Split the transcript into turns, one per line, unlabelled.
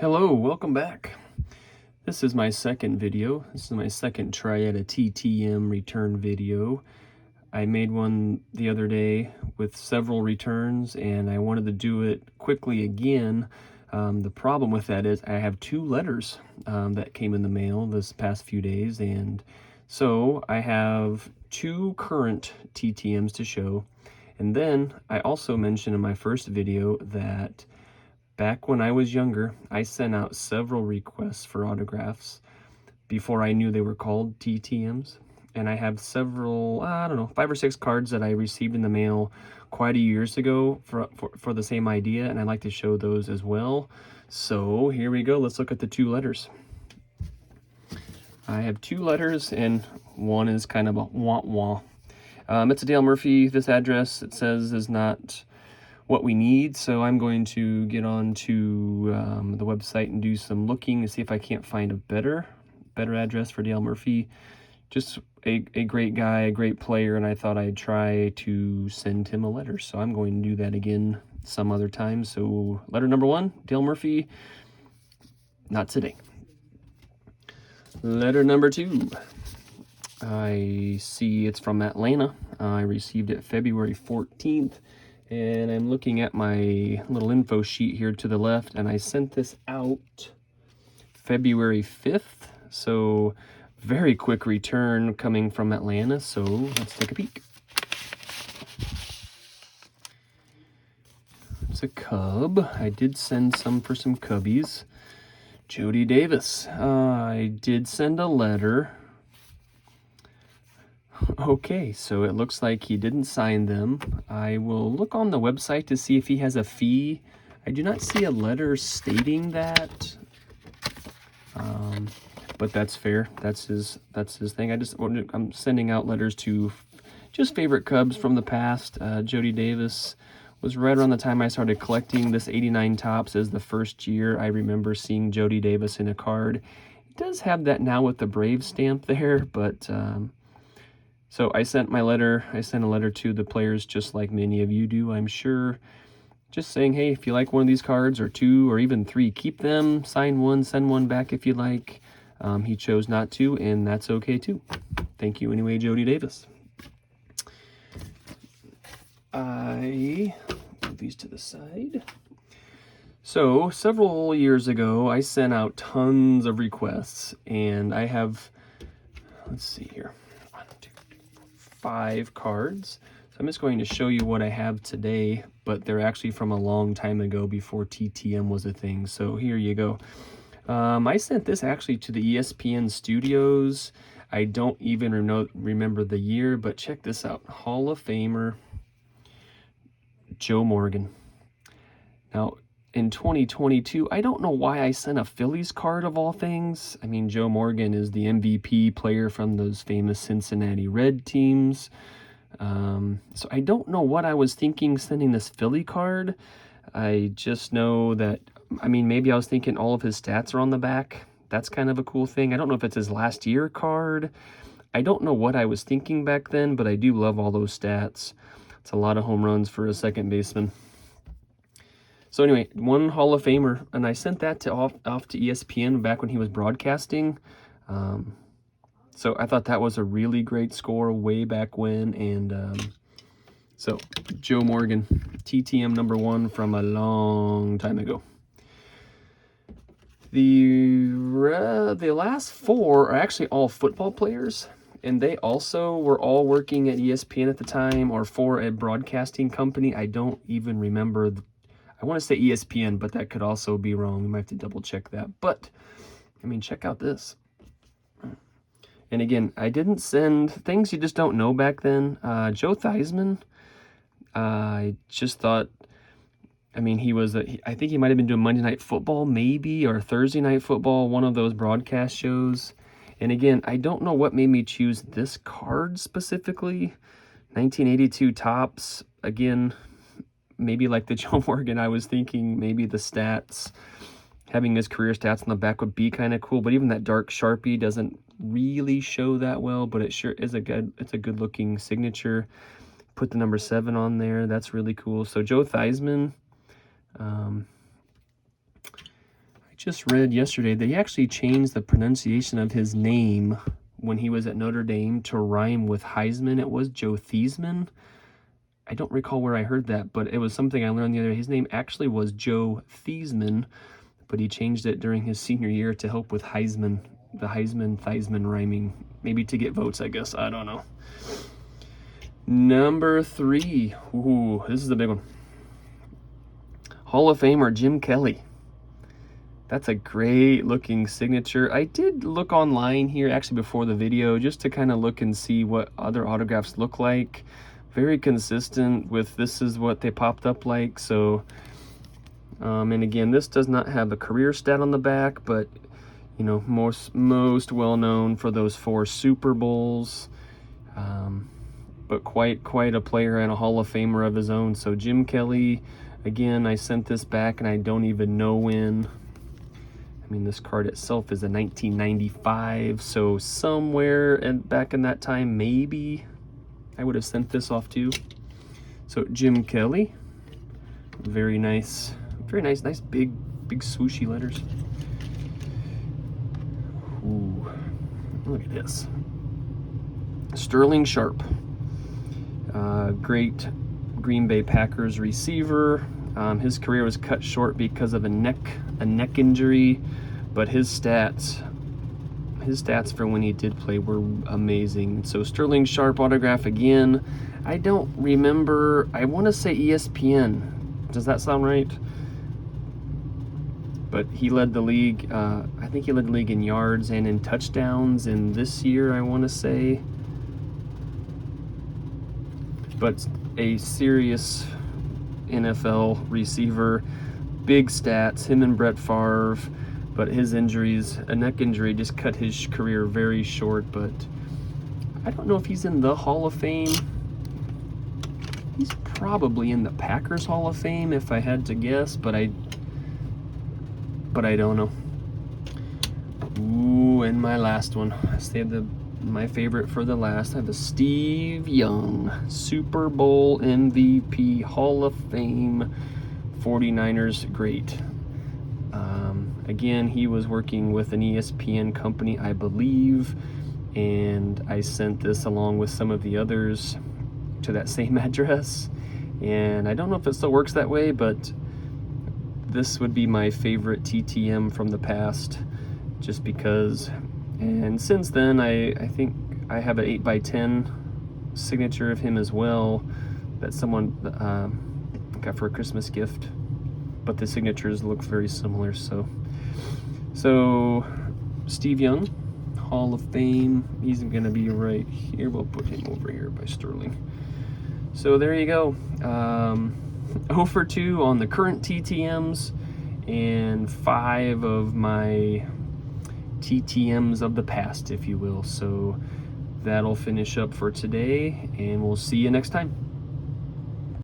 Hello, welcome back. This is my second video. This is my second try at a TTM return video. I made one the other day with several returns and I wanted to do it quickly again. The problem with that is I have two letters that came in the mail this past few days, and so I have two current TTMs to show. And then I also mentioned in my first video that back when I was younger, I sent out several requests for autographs before I knew they were called TTMs. And I have several, I don't know, 5 or 6 cards that I received in the mail quite a years ago for the same idea, and I'd like to show those as well. So here we go. Let's look at the two letters. I have two letters, and one is kind of a wah-wah. It's a Dale Murphy. This address, it says, is not what we need, so I'm going to get on to the website and do some looking to see if I can't find a better address for Dale Murphy. Just a great guy, a great player, and I thought I'd try to send him a letter, so I'm going to do that again some other time. So letter number 1, Dale Murphy, not today. Letter number 2, I see it's from Atlanta. I received it February 14th. And I'm looking at my little info sheet here to the left, and I sent this out February 5th. So very quick return coming from Atlanta. So let's take a peek. It's a Cub. I did send some for some Cubbies. Jody Davis. I did send a letter. Okay, so it looks like he didn't sign them. I will look on the website to see if he has a fee. I do not see a letter stating that, but that's fair. That's his thing. I'm sending out letters to just favorite Cubs from the past. Jody Davis was right around the time I started collecting. This 89 Topps is the first year I remember seeing Jody Davis in a card. It does have that now with the Brave stamp there, but so I sent my letter. I sent a letter to the players just like many of you do, I'm sure. Just saying, hey, if you like one of these cards, or 2 or even 3, keep them, sign one, send one back if you like. He chose not to, and that's okay too. Thank you anyway, Jody Davis. I move these to the side. So several years ago, I sent out tons of requests, and I have, let's see here, 5 cards. So I'm just going to show you what I have today, but they're actually from a long time ago before TTM was a thing. So here you go. I sent this actually to the ESPN studios. I don't even remember the year, but check this out. Hall of Famer Joe Morgan. Now, in 2022, I don't know why I sent a Phillies card of all things. I mean, Joe Morgan is the MVP player from those famous Cincinnati Red teams. So I don't know what I was thinking sending this Philly card. I just know that, I mean, maybe I was thinking all of his stats are on the back. That's kind of a cool thing. I don't know if it's his last year card. I don't know what I was thinking back then, but I do love all those stats. It's a lot of home runs for a second baseman. So anyway, one Hall of Famer, and I sent that to off to ESPN back when he was broadcasting. So I thought that was a really great score way back when, and so Joe Morgan, TTM number 1 from a long time ago. The last 4 are actually all football players, and they also were all working at ESPN at the time, or for a broadcasting company. I don't even remember. I want to say ESPN, but that could also be wrong. We might have to double check that. But, I mean, check out this. And again, I didn't send things you just don't know back then. Joe Theismann, I just thought, I mean, I think he might have been doing Monday Night Football, maybe, or Thursday Night Football, one of those broadcast shows. And again, I don't know what made me choose this card specifically. 1982 Topps, again, maybe like the Joe Morgan, I was thinking maybe the stats, having his career stats on the back would be kind of cool, but even that dark Sharpie doesn't really show that well, but it sure is it's a good looking signature. Put the number 7 on there. That's really cool. So Joe Theismann, I just read yesterday that he actually changed the pronunciation of his name when he was at Notre Dame to rhyme with Heisman. It was Joe Theismann. I don't recall where I heard that, but it was something I learned the other day. His name actually was Joe Theismann, but he changed it during his senior year to help with Heisman, the Heisman-Theismann rhyming. Maybe to get votes, I guess. I don't know. Number 3. Ooh, this is the big one. Hall of Famer Jim Kelly. That's a great looking signature. I did look online here actually before the video just to kind of look and see what other autographs look like. Very consistent with this is what they popped up like. So, and again, this does not have a career stat on the back, but you know, most well known for those 4 Super Bowls. But quite a player and a Hall of Famer of his own. So Jim Kelly, again, I sent this back and I don't even know when. I mean, this card itself is a 1995, so somewhere back in that time, maybe I would have sent this off too. So Jim Kelly, very nice, nice big swooshy letters. Ooh, look at this. Sterling Sharp, great Green Bay Packers receiver. His career was cut short because of a neck injury, but his stats for when he did play were amazing. So Sterling Sharp autograph again. I don't remember. I want to say ESPN. Does that sound right? But he led the league. I think he led the league in yards and in touchdowns. And this year, I want to say. But a serious NFL receiver, big stats, him and Brett Favre, but his injuries, a neck injury just cut his career very short. But I don't know if he's in the Hall of Fame. He's probably in the Packers Hall of Fame if I had to guess, but I don't know. Ooh, and my last one. I saved my favorite for the last. I have a Steve Young, Super Bowl MVP, Hall of Fame, 49ers great. Again, he was working with an ESPN company, I believe, and I sent this along with some of the others to that same address. And I don't know if it still works that way, but this would be my favorite TTM from the past, just because. And since then, I think I have an 8x10 signature of him as well that someone got for a Christmas gift, but the signatures look very similar. So Steve Young, Hall of Fame. He's going to be right here. We'll put him over here by Sterling. So there you go. 0 for 2 on the current TTMs and 5 of my TTMs of the past, if you will. So that'll finish up for today, and we'll see you next time.